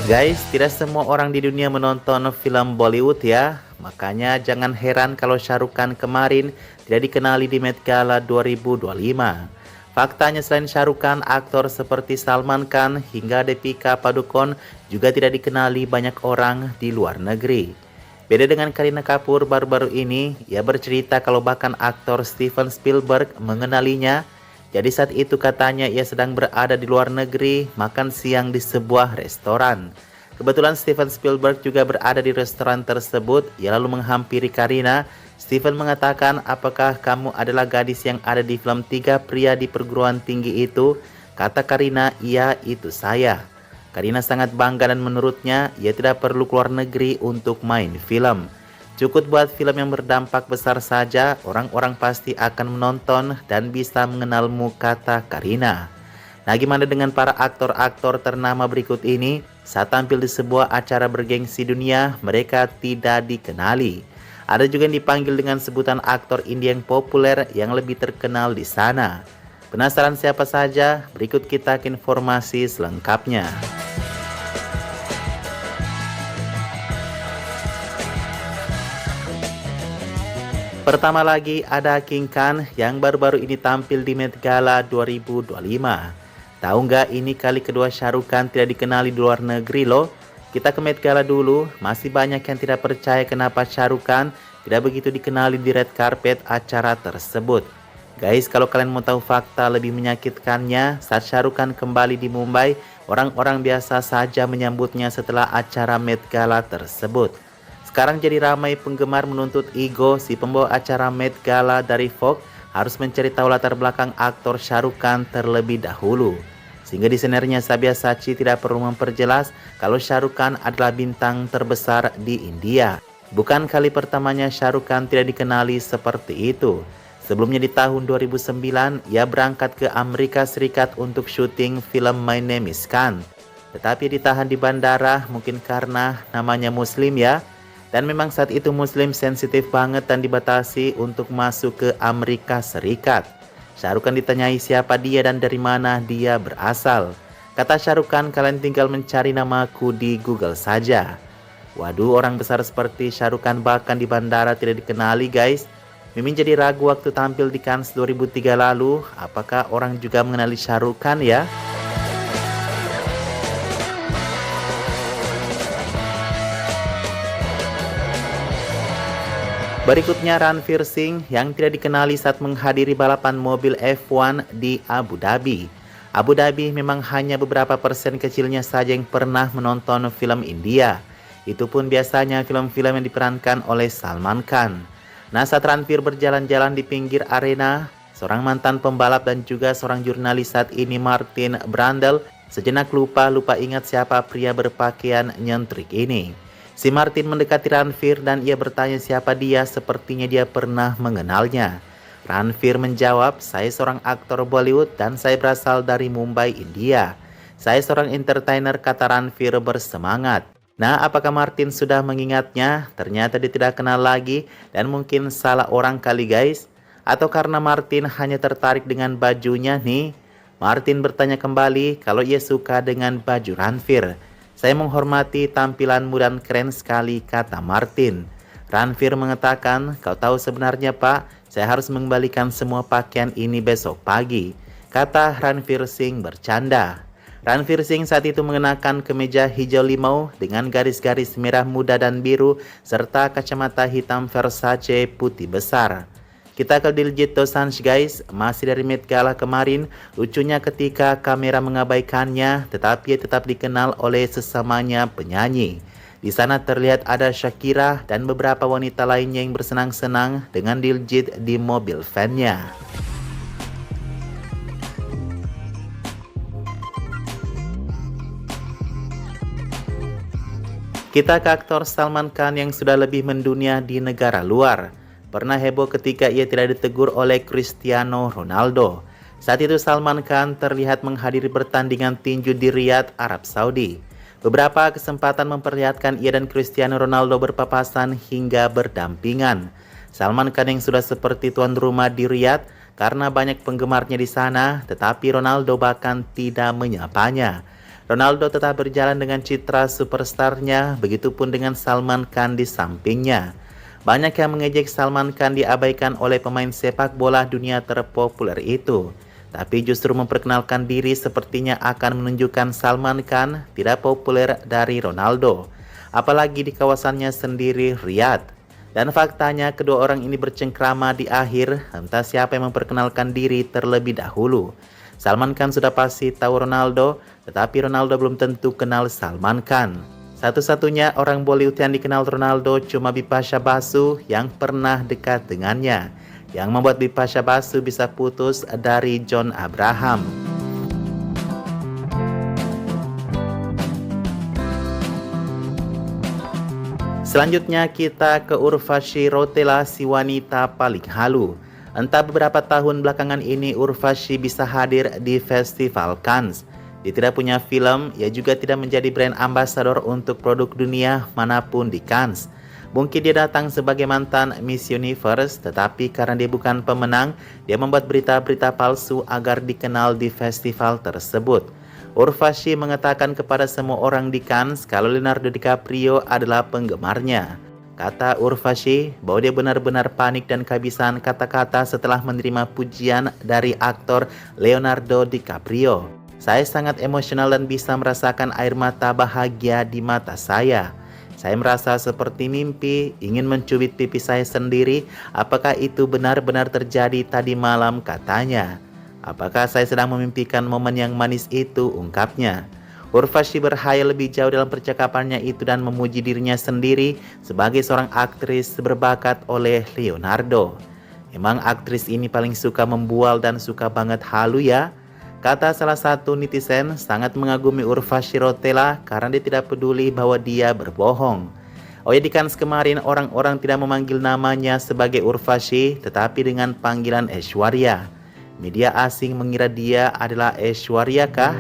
Guys, tidak semua orang di dunia menonton film Bollywood ya. Makanya jangan heran kalau Shah Rukh Khan kemarin tidak dikenali di Met Gala 2025. Faktanya selain Shah Rukh Khan, aktor seperti Salman Khan hingga Deepika Padukone juga tidak dikenali banyak orang di luar negeri. Beda dengan Kareena Kapoor baru-baru ini, ia bercerita kalau bahkan aktor Steven Spielberg mengenalinya. Jadi saat itu katanya ia sedang berada di luar negeri makan siang di sebuah restoran. Kebetulan Steven Spielberg juga berada di restoran tersebut. Ia lalu menghampiri Kareena. Steven mengatakan, "Apakah kamu adalah gadis yang ada di film Tiga Pria di Perguruan Tinggi itu?" Kata Kareena, "Iya, itu saya." Kareena sangat bangga dan menurutnya ia tidak perlu keluar negeri untuk main film. Cukup buat film yang berdampak besar saja, orang-orang pasti akan menonton dan bisa mengenalmu, kata Kareena. Nah, gimana dengan para aktor-aktor ternama berikut ini? Saat tampil di sebuah acara bergengsi dunia, mereka tidak dikenali. Ada juga yang dipanggil dengan sebutan aktor India yang populer yang lebih terkenal di sana. Penasaran siapa saja? Berikut kita ke informasi selengkapnya. Pertama lagi ada King Khan yang baru-baru ini tampil di Met Gala 2025. Tahu nggak, ini kali kedua Shah Rukh Khan tidak dikenali di luar negeri loh. Kita ke Met Gala dulu, masih banyak yang tidak percaya kenapa Shah Rukh Khan tidak begitu dikenali di red carpet acara tersebut. Guys, kalau kalian mau tahu fakta lebih menyakitkannya, saat Shah Rukh Khan kembali di Mumbai, orang-orang biasa saja menyambutnya setelah acara Met Gala tersebut. Sekarang jadi ramai penggemar menuntut ego si pembawa acara Met Gala dari Vogue harus mencari tahu latar belakang aktor Shah Rukh Khan terlebih dahulu. Sehingga desainernya Sabyasachi tidak perlu memperjelas kalau Shah Rukh Khan adalah bintang terbesar di India. Bukan kali pertamanya Shah Rukh Khan tidak dikenali seperti itu. Sebelumnya di tahun 2009, ia berangkat ke Amerika Serikat untuk syuting film My Name is Khan. Tetapi ditahan di bandara mungkin karena namanya Muslim ya. Dan memang saat itu Muslim sensitif banget dan dibatasi untuk masuk ke Amerika Serikat. Shah Rukh Khan ditanyai siapa dia dan dari mana dia berasal. Kata Shah Rukh Khan, "Kalian tinggal mencari namaku di Google saja." Waduh, orang besar seperti Shah Rukh Khan bahkan di bandara tidak dikenali guys. Mimin jadi ragu waktu tampil di Cannes 2003 lalu, apakah orang juga mengenali Shah Rukh Khan ya? Berikutnya Ranveer Singh yang tidak dikenali saat menghadiri balapan mobil F1 di Abu Dhabi. Abu Dhabi memang hanya beberapa persen kecilnya saja yang pernah menonton film India. Itu pun biasanya film-film yang diperankan oleh Salman Khan. Nah, saat Ranveer berjalan-jalan di pinggir arena, seorang mantan pembalap dan juga seorang jurnalis saat ini Martin Brundle sejenak lupa ingat siapa pria berpakaian nyentrik ini. Si Martin mendekati Ranveer dan ia bertanya siapa dia, sepertinya dia pernah mengenalnya. Ranveer menjawab, "Saya seorang aktor Bollywood dan saya berasal dari Mumbai, India. Saya seorang entertainer," kata Ranveer bersemangat. Nah, apakah Martin sudah mengingatnya? Ternyata dia tidak kenal lagi dan mungkin salah orang kali guys. Atau karena Martin hanya tertarik dengan bajunya nih? Martin bertanya kembali kalau ia suka dengan baju Ranveer. "Saya menghormati tampilanmu dan keren sekali," kata Martin. Ranveer mengatakan, "Kau tahu sebenarnya Pak, saya harus mengembalikan semua pakaian ini besok pagi," kata Ranveer Singh bercanda. Ranveer Singh saat itu mengenakan kemeja hijau limau dengan garis-garis merah muda dan biru serta kacamata hitam Versace putih besar. Kita ke Diljit Dosanjh guys, masih dari Met Gala kemarin, lucunya ketika kamera mengabaikannya, tetapi tetap dikenal oleh sesamanya penyanyi. Di sana terlihat ada Shakira dan beberapa wanita lainnya yang bersenang-senang dengan Diljit di mobil van-nya. Kita ke aktor Salman Khan yang sudah lebih mendunia di negara luar. Pernah heboh ketika ia tidak ditegur oleh Cristiano Ronaldo. Saat itu Salman Khan terlihat menghadiri pertandingan tinju di Riyadh, Arab Saudi. Beberapa kesempatan memperlihatkan ia dan Cristiano Ronaldo berpapasan hingga berdampingan. Salman Khan yang sudah seperti tuan rumah di Riyadh karena banyak penggemarnya di sana, tetapi Ronaldo bahkan tidak menyapanya. Ronaldo tetap berjalan dengan citra superstarnya, begitupun dengan Salman Khan di sampingnya. Banyak yang mengejek Salman Khan diabaikan oleh pemain sepak bola dunia terpopuler itu. Tapi justru memperkenalkan diri sepertinya akan menunjukkan Salman Khan tidak populer dari Ronaldo. Apalagi di kawasannya sendiri, Riyadh. Dan faktanya kedua orang ini bercengkrama di akhir, entah siapa yang memperkenalkan diri terlebih dahulu. Salman Khan sudah pasti tahu Ronaldo, tetapi Ronaldo belum tentu kenal Salman Khan. Satu-satunya orang Bollywood yang dikenal Ronaldo cuma Bipasha Basu yang pernah dekat dengannya, yang membuat Bipasha Basu bisa putus dari John Abraham. Selanjutnya kita ke Urvashi Rotela, si wanita paling halu. Entah beberapa tahun belakangan ini Urvashi bisa hadir di Festival Cannes. Dia tidak punya film, ia juga tidak menjadi brand ambassador untuk produk dunia manapun di Cannes. Mungkin dia datang sebagai mantan Miss Universe, tetapi karena dia bukan pemenang, dia membuat berita-berita palsu agar dikenal di festival tersebut. Urvashi mengatakan kepada semua orang di Cannes kalau Leonardo DiCaprio adalah penggemarnya. Kata Urvashi bahwa dia benar-benar panik dan kehabisan kata-kata setelah menerima pujian dari aktor Leonardo DiCaprio. Saya sangat emosional dan bisa merasakan air mata bahagia di mata saya. Saya merasa seperti mimpi, ingin mencubit pipi saya sendiri. Apakah itu benar-benar terjadi tadi malam, katanya. Apakah saya sedang memimpikan momen yang manis itu, ungkapnya. Urvashi berhayal lebih jauh dalam percakapannya itu dan memuji dirinya sendiri sebagai seorang aktris berbakat oleh Leonardo. Emang aktris ini paling suka membual dan suka banget halu ya? Kata salah satu netizen sangat mengagumi Urvashi Rotela karena dia tidak peduli bahwa dia berbohong. Oh ya, di Cannes kemarin orang-orang tidak memanggil namanya sebagai Urvashi tetapi dengan panggilan Aishwarya. Media asing mengira dia adalah Aishwarya kah?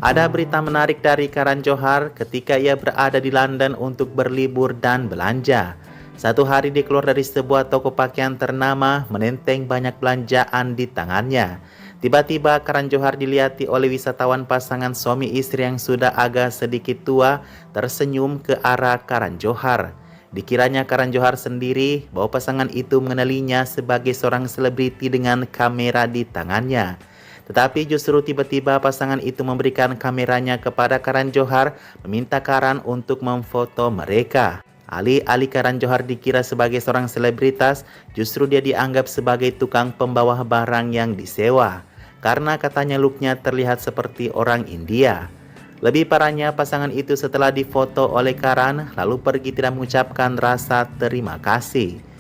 Ada berita menarik dari Karan Johar ketika ia berada di London untuk berlibur dan belanja. Satu hari dia keluar dari sebuah toko pakaian ternama menenteng banyak belanjaan di tangannya. Tiba-tiba Karan Johar dilihati oleh wisatawan pasangan suami istri yang sudah agak sedikit tua tersenyum ke arah Karan Johar. Dikiranya Karan Johar sendiri bahwa pasangan itu mengenalinya sebagai seorang selebriti dengan kamera di tangannya. Tetapi justru tiba-tiba pasangan itu memberikan kameranya kepada Karan Johar, meminta Karan untuk memfoto mereka. Alih-alih Karan Johar dikira sebagai seorang selebritas, justru dia dianggap sebagai tukang pembawa barang yang disewa. Karena katanya looknya terlihat seperti orang India. Lebih parahnya, pasangan itu setelah difoto oleh Karan, lalu pergi tidak mengucapkan rasa terima kasih.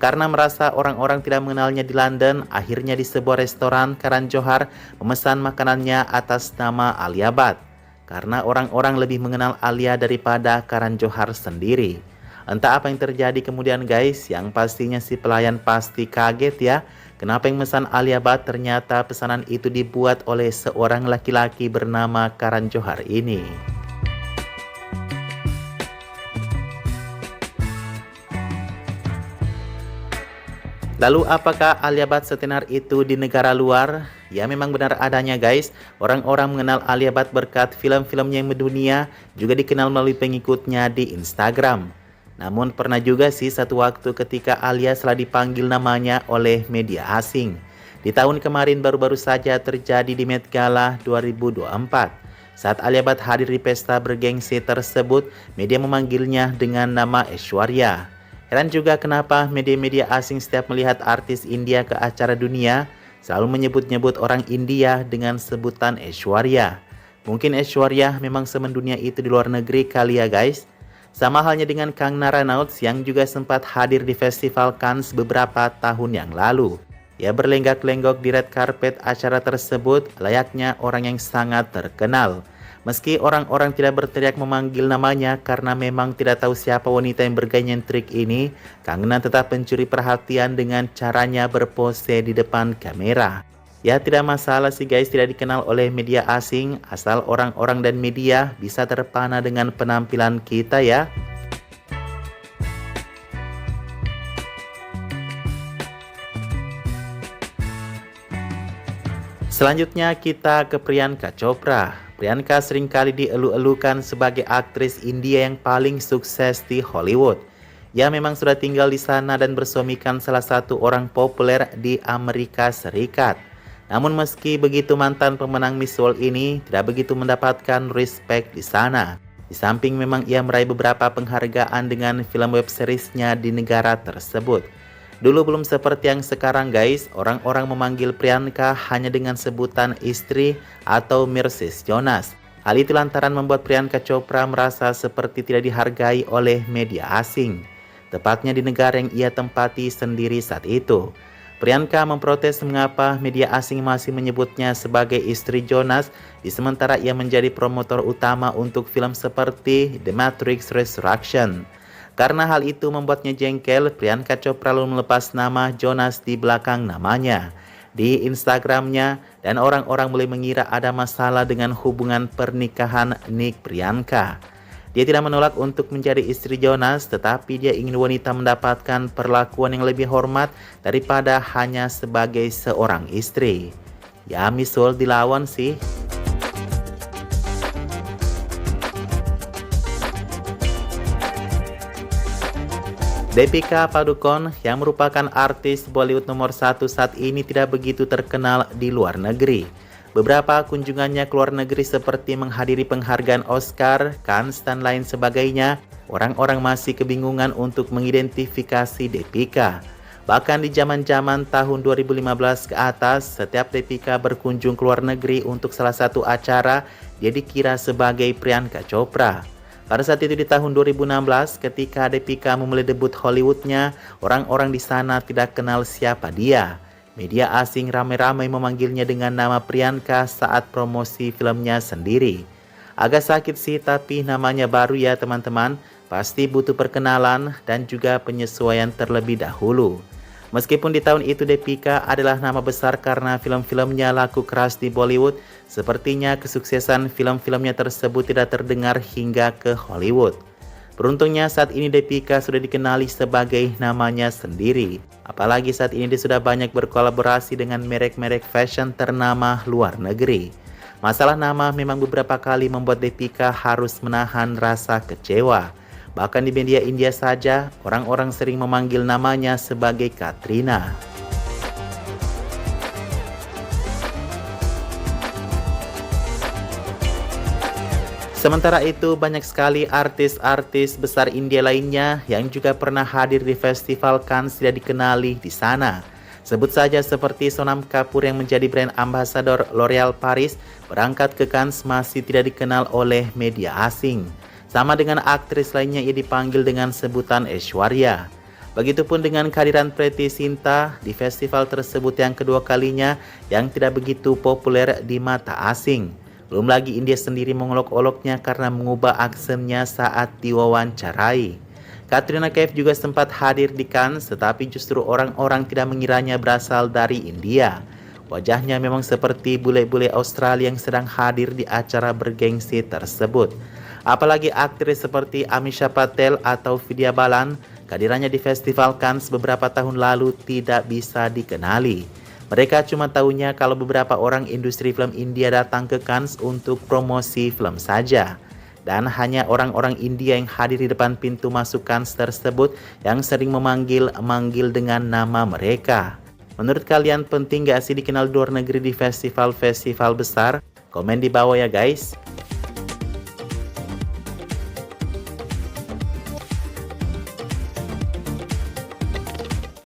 Karena merasa orang-orang tidak mengenalnya di London, akhirnya di sebuah restoran Karan Johar memesan makanannya atas nama Alia Bhatt. Karena orang-orang lebih mengenal Alia daripada Karan Johar sendiri. Entah apa yang terjadi kemudian guys, yang pastinya si pelayan pasti kaget ya. Kenapa yang memesan Alia Bhatt ternyata pesanan itu dibuat oleh seorang laki-laki bernama Karan Johar ini. Lalu apakah Alia Bhatt setenar itu di negara luar? Ya, memang benar adanya guys. Orang-orang mengenal Alia Bhatt berkat film-filmnya yang mendunia, juga dikenal melalui pengikutnya di Instagram. Namun pernah juga sih satu waktu ketika Alia setelah dipanggil namanya oleh media asing. Di tahun kemarin baru-baru saja terjadi di Met Gala 2024. Saat Alia Bhatt hadir di pesta bergengsi tersebut, media memanggilnya dengan nama Aishwarya. Heran juga kenapa media-media asing setiap melihat artis India ke acara dunia selalu menyebut-nyebut orang India dengan sebutan Aishwarya. Mungkin Aishwarya memang semendunia itu di luar negeri kali ya guys. Sama halnya dengan Kangna Ranaut yang juga sempat hadir di Festival Cannes beberapa tahun yang lalu. Ia berlenggak-lenggok di red carpet acara tersebut layaknya orang yang sangat terkenal. Meski orang-orang tidak berteriak memanggil namanya karena memang tidak tahu siapa wanita yang bergaya trik ini, Kangna tetap mencuri perhatian dengan caranya berpose di depan kamera. Ya, tidak masalah sih guys tidak dikenal oleh media asing, asal orang-orang dan media bisa terpana dengan penampilan kita ya. Selanjutnya kita ke Priyanka Chopra. Priyanka seringkali dielu-elukan sebagai aktris India yang paling sukses di Hollywood. Ia memang sudah tinggal di sana dan bersuamikan salah satu orang populer di Amerika Serikat. Namun meski begitu, mantan pemenang Miss World ini tidak begitu mendapatkan respect di sana. Di samping memang ia meraih beberapa penghargaan dengan film web seriesnya di negara tersebut. Dulu belum seperti yang sekarang guys, orang-orang memanggil Priyanka hanya dengan sebutan istri atau Mrs. Jonas. Hal itu lantaran membuat Priyanka Chopra merasa seperti tidak dihargai oleh media asing, tepatnya di negara yang ia tempati sendiri saat itu. Priyanka memprotes mengapa media asing masih menyebutnya sebagai istri Jonas, di sementara ia menjadi promotor utama untuk film seperti The Matrix Resurrection. Karena hal itu membuatnya jengkel, Priyanka Chopra lalu melepas nama Jonas di belakang namanya di Instagramnya, dan orang-orang mulai mengira ada masalah dengan hubungan pernikahan Nick Priyanka. Dia tidak menolak untuk menjadi istri Jonas, tetapi dia ingin wanita mendapatkan perlakuan yang lebih hormat daripada hanya sebagai seorang istri. Ya, Miss World dilawan sih. Deepika Padukone yang merupakan artis Bollywood nomor 1 saat ini tidak begitu terkenal di luar negeri. Beberapa kunjungannya ke luar negeri seperti menghadiri penghargaan Oscar, Cannes, dan lain sebagainya, orang-orang masih kebingungan untuk mengidentifikasi Deepika. Bahkan di zaman-zaman tahun 2015 ke atas, setiap Deepika berkunjung ke luar negeri untuk salah satu acara, dia dikira sebagai Priyanka Chopra. Pada saat itu di tahun 2016, ketika Deepika memulai debut Hollywoodnya, orang-orang di sana tidak kenal siapa dia. Media asing ramai-ramai memanggilnya dengan nama Priyanka saat promosi filmnya sendiri. Agak sakit sih, tapi namanya baru ya teman-teman, pasti butuh perkenalan dan juga penyesuaian terlebih dahulu. Meskipun di tahun itu Deepika adalah nama besar karena film-filmnya laku keras di Bollywood, sepertinya kesuksesan film-filmnya tersebut tidak terdengar hingga ke Hollywood. Beruntungnya saat ini Deepika sudah dikenali sebagai namanya sendiri. Apalagi saat ini dia sudah banyak berkolaborasi dengan merek-merek fashion ternama luar negeri. Masalah nama memang beberapa kali membuat Deepika harus menahan rasa kecewa. Bahkan di media India saja, orang-orang sering memanggil namanya sebagai Katrina. Sementara itu, banyak sekali artis-artis besar India lainnya yang juga pernah hadir di Festival Cannes tidak dikenali di sana. Sebut saja seperti Sonam Kapoor yang menjadi brand ambassador L'Oreal Paris, berangkat ke Cannes masih tidak dikenal oleh media asing. Sama dengan aktris lainnya, ia dipanggil dengan sebutan Aishwarya. Begitupun dengan kehadiran Preity Zinta di festival tersebut yang kedua kalinya yang tidak begitu populer di mata asing. Belum lagi India sendiri mengolok-oloknya karena mengubah aksennya saat diwawancarai. Katrina Kaif juga sempat hadir di Cannes, tetapi justru orang-orang tidak mengiranya berasal dari India. Wajahnya memang seperti bule-bule Australia yang sedang hadir di acara bergengsi tersebut. Apalagi aktris seperti Amisha Patel atau Vidya Balan, kehadirannya di Festival Cannes beberapa tahun lalu tidak bisa dikenali. Mereka cuma tahunya kalau beberapa orang industri film India datang ke Cannes untuk promosi film saja. Dan hanya orang-orang India yang hadir di depan pintu masuk Cannes tersebut yang sering memanggil dengan nama mereka. Menurut kalian penting gak sih dikenal di luar negeri di festival-festival besar? Komen di bawah ya guys.